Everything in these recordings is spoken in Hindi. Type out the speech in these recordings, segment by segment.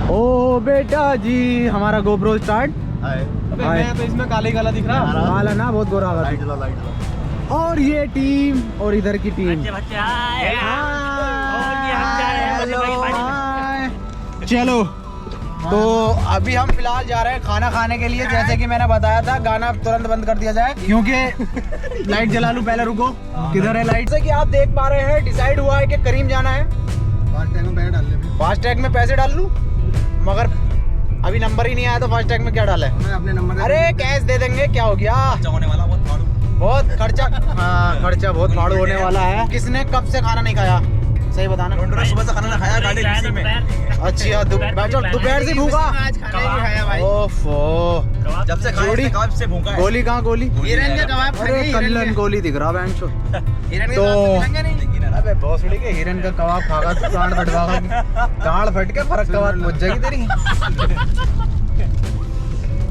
ओ बेटा जी, हमारा गोप्रो स्टार्ट। मैं तो इसमें काले काला दिख रहा। काला ना, बहुत गोरा होगा। और ये टीम और इधर की टीम। चलो तो अभी हम फिलहाल जा रहे हैं खाना खाने के लिए। जैसे कि मैंने बताया था, गाना तुरंत बंद कर दिया जाए क्योंकि लाइट जला लूं। पहले रुको, किधर है लाइट? जैसे कि आप देख पा रहे हैं, डिसाइड हुआ है कि करीम जाना है। फास्टैग में पैसे डाल लूं, मगर अभी नंबर ही नहीं आया तो फास्टैग में क्या डाला है? अपने नंबर। अरे कैश दे देंगे, क्या हो गया? होने वाला बहुत खर्चा। हाँ, खर्चा बहुत फाड़ू होने वाला है। किसने कब से खाना नहीं खाया? सही बताना। सुबह से खाना ना खाया, गाड़ी किसी में। अच्छा, दोपहर से भूखा। ओफो, जब से जोड़ी कबाब से भूखा है। गोली कहाँ? गोली हिरन के कबाब अरे कल्लन गोली दिख रहा है। तो अबे भोसड़ी के हिरन का कबाब खागा तो गांड फटवागा। गांड फट के फर्क के बाद पहुंच जाएगी तेरी।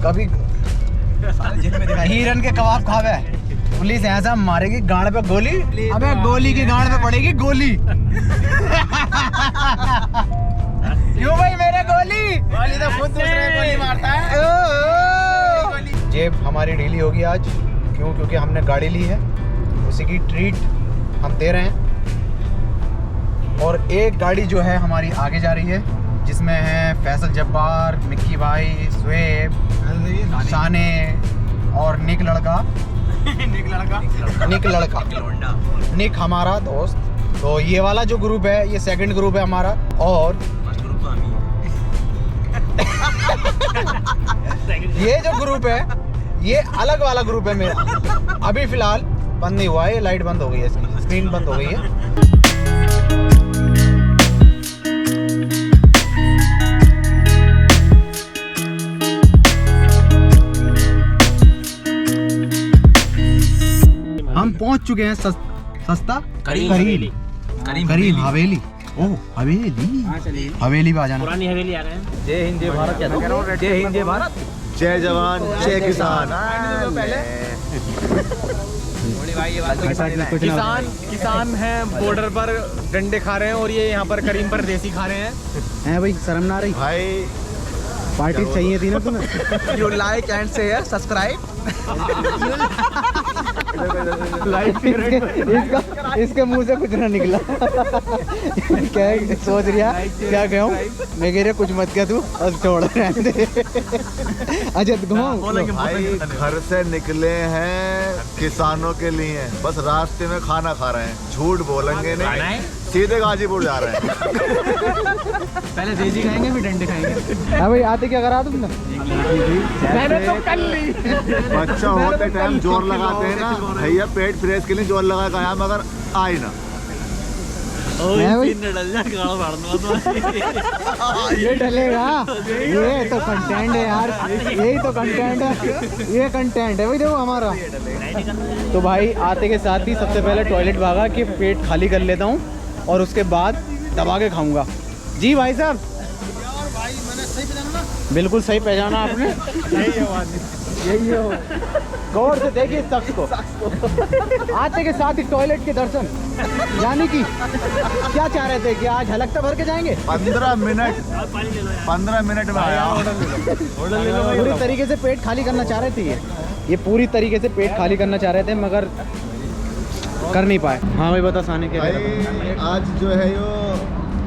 कभी हिरन के कबाब खावे, पुलिस ऐसा मारेगी गांड पे गोली। अबे गोली की गांड पे पड़ेगी गोली। क्यों भाई मेरे गोली? गोली तो खुद दूसरे गोली मारता है। जेब हमारी ढीली होगी आज। क्यों? क्योंकि हमने गाड़ी ली है, उसी की ट्रीट हम दे रहे हैं। और एक गाड़ी जो है हमारी आगे जा रही है, जिसमें है फैसल जब्बार, मिक्की भाई, स्वेब, शाने और निक लड़का। निक हमारा दोस्त। तो ये वाला जो ग्रुप है, ये सेकंड ग्रुप है हमारा। और ये जो ग्रुप है, ये अलग वाला ग्रुप है मेरा। अभी फिलहाल बंद नहीं हुआ है, ये लाइट बंद हो गई है, इसकी स्क्रीन बंद हो गई है। हम पहुंच चुके हैं सस्ता करीम हवेली। ओह हवेली, हवेली पे आ जाना। पुरानी हवेली आ रहे हैं। जय हिंद जय भारत। जय हिंद जय भारत। जय जवान जय किसान। किसान हैं, बॉर्डर पर डंडे खा रहे हैं और ये यहाँ पर करीम पर देसी खा रहे हैं। हैं भाई, शर्म ना रही? भाई पार्टी चाहिए थी ना तुम्हें? You like and share subscribe. इसके मुंह से कुछ ना निकला। क्या सोच रहा? क्या कहूँ मैं? कह रहा कुछ मत क्या तू, और छोड़ रहने दे। अच्छा भाई घर से निकले हैं किसानों के लिए, बस रास्ते में खाना खा रहे हैं। झूठ बोलेंगे नहीं, सीधे गाजीपुर जा रहे हैं। पहले देसी खाएंगे फिर डंडे खाएंगे। हाँ भाई, आते क्या करा तुमने? मैंने तो कर ली। बच्चा होते टाइम जोर लगाते हैं ना भैया, पेट फ्रेश के लिए जोर लगा गया, मगर आई ना। ये डलेगा, ये तो कंटेंट है यार, यही तो कंटेंट है, ये कंटेंट है भाई देखो हमारा। तो भाई आते के साथ ही सबसे पहले टॉयलेट भागा कि पेट खाली कर लेता हूँ और उसके बाद दबा के खाऊंगा। जी भाई साहब, बिल्कुल सही पहचाना आपने। यही हो, गौर से देखिए शख्स को। आते के साथ ही टॉयलेट के दर्शन, यानी कि क्या चाह रहे थे कि आज हलकता भर के जाएंगे? 15 मिनट में आया। पूरी तरीके से पेट खाली करना चाह रहे थे ये पूरी तरीके से पेट खाली करना चाह रहे थे, मगर कर नहीं पाए। हाँ भाई बता साने के। भाई आज जो है यो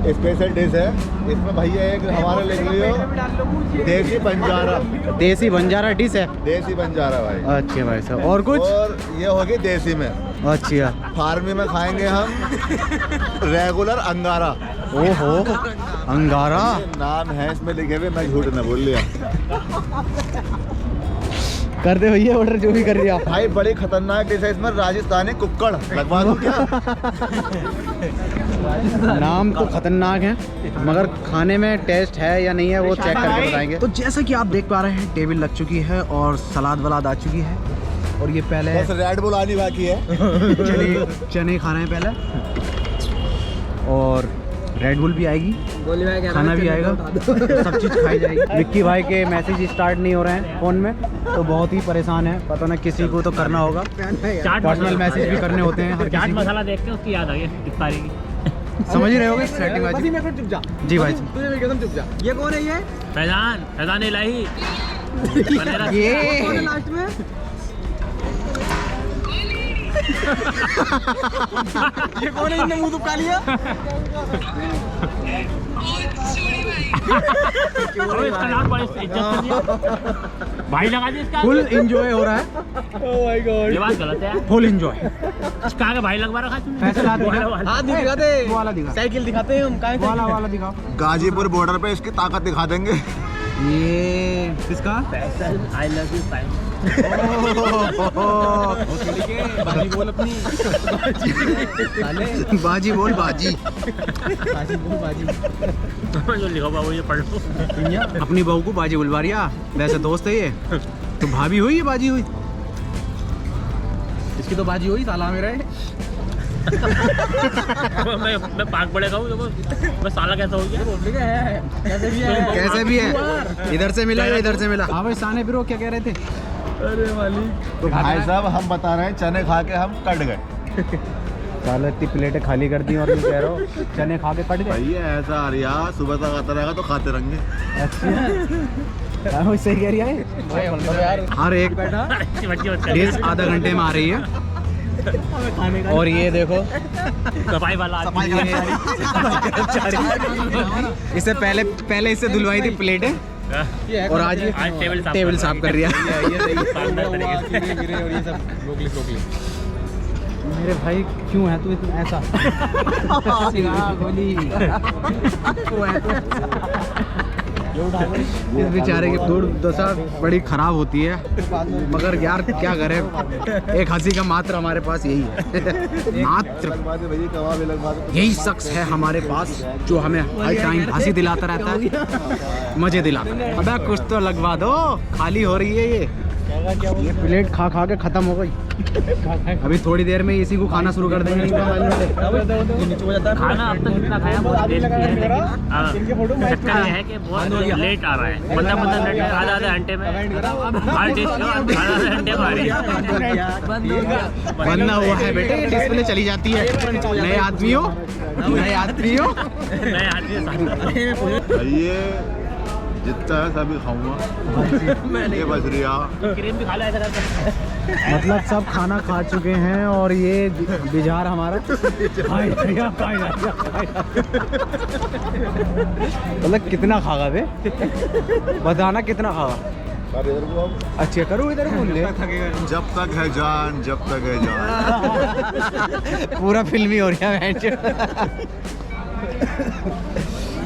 स्पेशल डिश है, इसमें भैया एक हमारे ले लियो देसी बंजारा। देसी बंजारा डिश है? देसी बंजारा भाई। अच्छा भाई साहब, और कुछ? और ये होगी देसी में। अच्छा, फार्मी में खाएंगे हम रेगुलर अंगारा। ओहो अंगारा नाम है इसमें लिखे हुए, मैं झूठ न बोल लिया। कर दे भैया ऑर्डर, जो भी कर दिया। भाई बड़ी खतरनाक डिश है, इसमें राजस्थानी कुक्कड़ लगवा दूं क्या? नाम तो खतरनाक है, मगर खाने में टेस्ट है या नहीं है वो चेक करके बताएंगे। तो जैसा कि आप देख पा रहे हैं, टेबल लग चुकी है और सलाद वलाद आ चुकी है। और ये पहले बस रेड बुल आनी बाकी है। चने खा रहे हैं पहले, और रेड बुल भी आएगी, खाना भी आएगा, सब चीज़ खाई जाएगी। विक्की भाई के मैसेज स्टार्ट नहीं हो रहे हैं फ़ोन में, तो बहुत ही परेशान है। पता ना किसी को तो करना होगा, पर्सनल मैसेज भी करने होते हैं हर चाट किसी को। मसाला देख के उसकी याद आ गई इफ्तारी की। समझ ही रहे होगे सेटिंग बाजी। मैं चुप जा जी भाई। तुझे मेरी कसम चुप जा। ये कौन है ये? फैजान, फैजान इलाही। ये लास्ट में ये कौन है? इनने मुंह दुबका लिया। इसका नाम बड़ी इज्जत से लिया। भाई लगा दी इसका। फुल एंजॉय हो रहा है, ओह माय गॉड। ये बात गलत है। Full enjoy. इसका आगे भाई लगवा रखा तूने। पैसे ला दिखा, हाथ नहीं दिखाते, वाला दिखा, साइकिल दिखाते हैं हम। काहे वाला साइकिल? वाला दिखाओ। गाजीपुर बॉर्डर पे इसकी ताकत दिखा देंगे। ये किसका? I love you fine. बाजी बोल अपनी। साले बाजी बोल बाजी। बाजी बोल बाजी। जो लिखा हुआ वो ये पढ़ लो। अपनी बहू को बाजी बुलवा रिया, वैसे दोस्त है ये तो भाभी हुई, ये बाजी हुई। इसकी तो बाजी हुई, साला मेरा है। मैं पाक पड़ेगा हूँ, मैं साला कैसा हो गया? ठीक है, कैसे भी है, कैसे भी है, इधर से मिला या इधर से मिला। हाँ भाई साने ब्रो क्या कह रहे थे? अरे मालिक। तो भाई साहब हम बता रहे हैं चने खा के हम कट गए। साले इतनी प्लेटें खाली कर दी और तुम कह रहे हो चने खा के कट गए। भाई ऐसा आ रिया सुबह तक आता रहेगा तो खाते रहेंगे। अच्छा हाँ सही कह रही है भाई मतलब यार हर एक डिश आधा घंटे में आ रही है। और ये देखो सफाई वाला आदमी। इससे पहले इससे धुलवाई थी प्लेटें और आज टेबल साफ कर रही है। और ये सब रोक ले। मेरे भाई क्यों है तू इतना ऐसा? गोली इस बेचारे की दुर्दशा बड़ी खराब होती है, मगर यार क्या करें, एक हंसी का मात्र हमारे पास यही है। मात्र यही शख्स है हमारे पास जो हमें हर टाइम हंसी दिलाता रहता है, मजे दिलाता है। अबे कुछ तो लगवा दो, खाली हो रही है ये प्लेट खा खा के खत्म हो गई। अभी थोड़ी देर में इसी को खाना शुरू कर देंगे। खाना अब तक जितना खाया बहुत टेस्टी है, लेकिन चक्कर ये है कि बहुत लेट आ रहा है। मतलब मिनट में, आधा घंटे में हर टेस्ट आधा घंटे में आ रही है। बनना हुआ है बेटे, डिस्प्ले चली जाती है। नए आदमियों नए आदमी ये जितना है सभी खाऊंगा। ये बच रिया क्रीम भी खा लो ऐसा करके। मतलब सब खाना खा चुके हैं और ये बिजार हमारा मतलब कितना खागा बे, बताना कितना खागा। अच्छा करूँ इधर बोल ले। जब तक है जान, जब तक है जान। पूरा फिल्मी हो रहा है।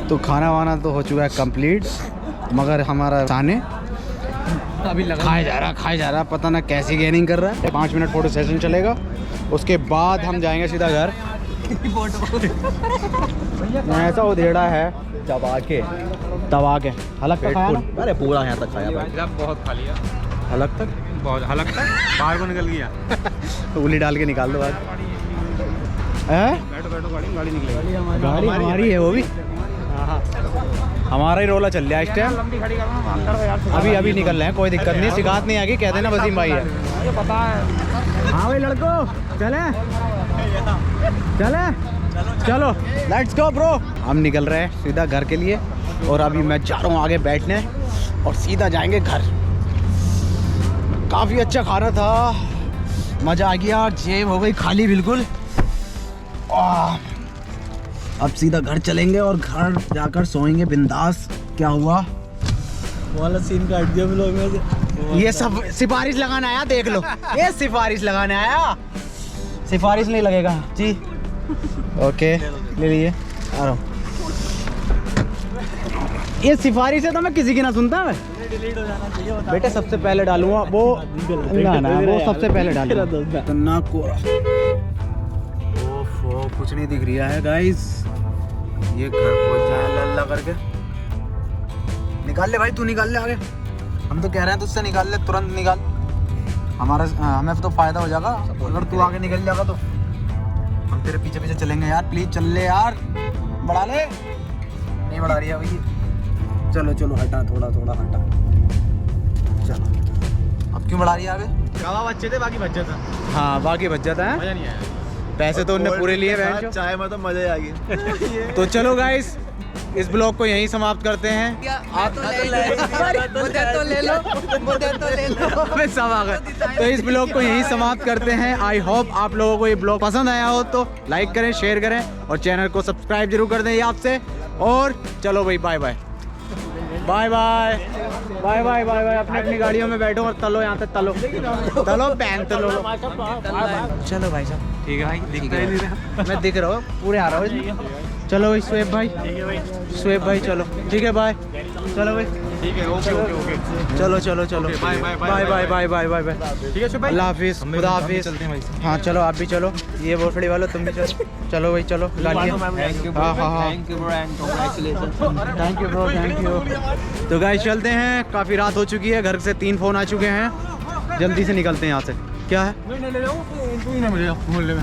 तो खाना वाना तो हो चुका है कंप्लीट, मगर हमारा साने अभी खाया जा रहा, पता ना कैसी गेनिंग कर रहा है। 5 मिनट फोटो सेशन चलेगा, उसके बाद हम जाएंगे सीधा घर। ऐसा उधेड़ा है दबा के हलक तक खाया ना? अरे पूरा यहाँ तक खाया भाई, बहुत खा लिया। हलक तक, बहुत हलक तक बाहर को निकल गया। तो उंगली डाल के निकाल दो बाद। बैठो गाड़ी निकलेगी। गाड़ी हमारी है, वो भी हमारा ही रोला चल रहा है इस टाइम। अभी निकल रहे हैं, कोई दिक्कत नहीं, शिकायत नहीं आएगी, कह देना वसीम भाई है। पता है। हाँ भाई लड़को चले चलो लेट्स गो ब्रो। हम निकल रहे हैं सीधा घर के लिए, और अभी मैं जा रहा हूँ आगे बैठने और सीधा जाएंगे घर। काफ़ी अच्छा खाना था, मज़ा आ गया, जेब हो गई खाली बिल्कुल। अब सीधा घर चलेंगे और घर जाकर सोएंगे बिंदास। क्या हुआ वाला सीन काट दिया ब्लॉग में से। ये सब सिफारिश लगाने आया, देख लो ये सिफारिश लगाने आया, सिफारिश नहीं लगेगा जी। ओके ले लिए, आ रहा हूँ। ये सिफारिश है तो मैं किसी की ना सुनता मैं। डिलीट हो जाना चाहिए, बता। बेटे सबसे पहले डालूंगा वो, ना वो सबसे पहले डालूंगा। इतना कोरा, ओफो कुछ नहीं दिख रहा है गाइस। ये घर पहुंच जाए अल्लाह करके। निकाल ले भाई, तू निकाल ले आगे। हम तो कह रहे हैं तुझसे निकाल ले, तुरंत निकाल, हमारा हमें तो फायदा हो जाएगा। अगर तू आगे निकल जाएगा तो हम तेरे पीछे पीछे चलेंगे यार। प्लीज चल ले यार, बढ़ा ले। नहीं बढ़ा रही है भैया, चलो हटा, थोड़ा हटा, चलो। अब क्यों बढ़ा रही है आगे? कबाब अच्छे थे, बाकी बच जाता। हाँ बाकी बच जाता है। मजा नहीं आया। पैसे तो उनने पूरे लिए हाँ, हैं। चाय में तो मजे आ गई। तो चलो गाइस, इस ब्लॉग को यहीं समाप्त करते हैं। अबे सब आ गए। तो इस ब्लॉग को यहीं समाप्त करते हैं। आई होप आप लोगों को ये ब्लॉग पसंद आया हो तो लाइक करें, शेयर करें और चैनल को सब्सक्राइब जरूर कर दें याद से। और चलो भाई, bye bye bye bye bye bye bye bye. अपनी अपनी गाड़ियों में बैठो और तलो, यहाँ पे तलो तलो पैन तलो। चलो भाई साहब, ठीक है भाई, दिखता ही नहीं रहा। मैं दिख रहा हूँ, पूरे आ रहा हूँ। चलो भाई शुएब भाई, शुएब भाई चलो, ठीक है बाय। चलो भाई, ठीक है, ओके ओके ओके। चलो चलो चलो, bye bye bye bye bye bye bye bye. ठीक है शुभ भाई, अल्लाह हाफिज, खुदा हाफिज। चलते हैं भाई। हाँ चलो, आप भी चलो, ये बोफड़ी वालों तुम भी चलो। चलो भाई चलो, गालियाँ। हाँ हाँ हाँ, thank you bro and congratulation. Thank you bro, thank you. तो गाइस चलते हैं, काफ़ी रात हो चुकी है, घर से 3 फ़ोन आ चुके हैं, जल्दी से निकलते हैं यहाँ से। क्या है? नहीं ले जाऊँ, तू ही ना मुझे बोलने में।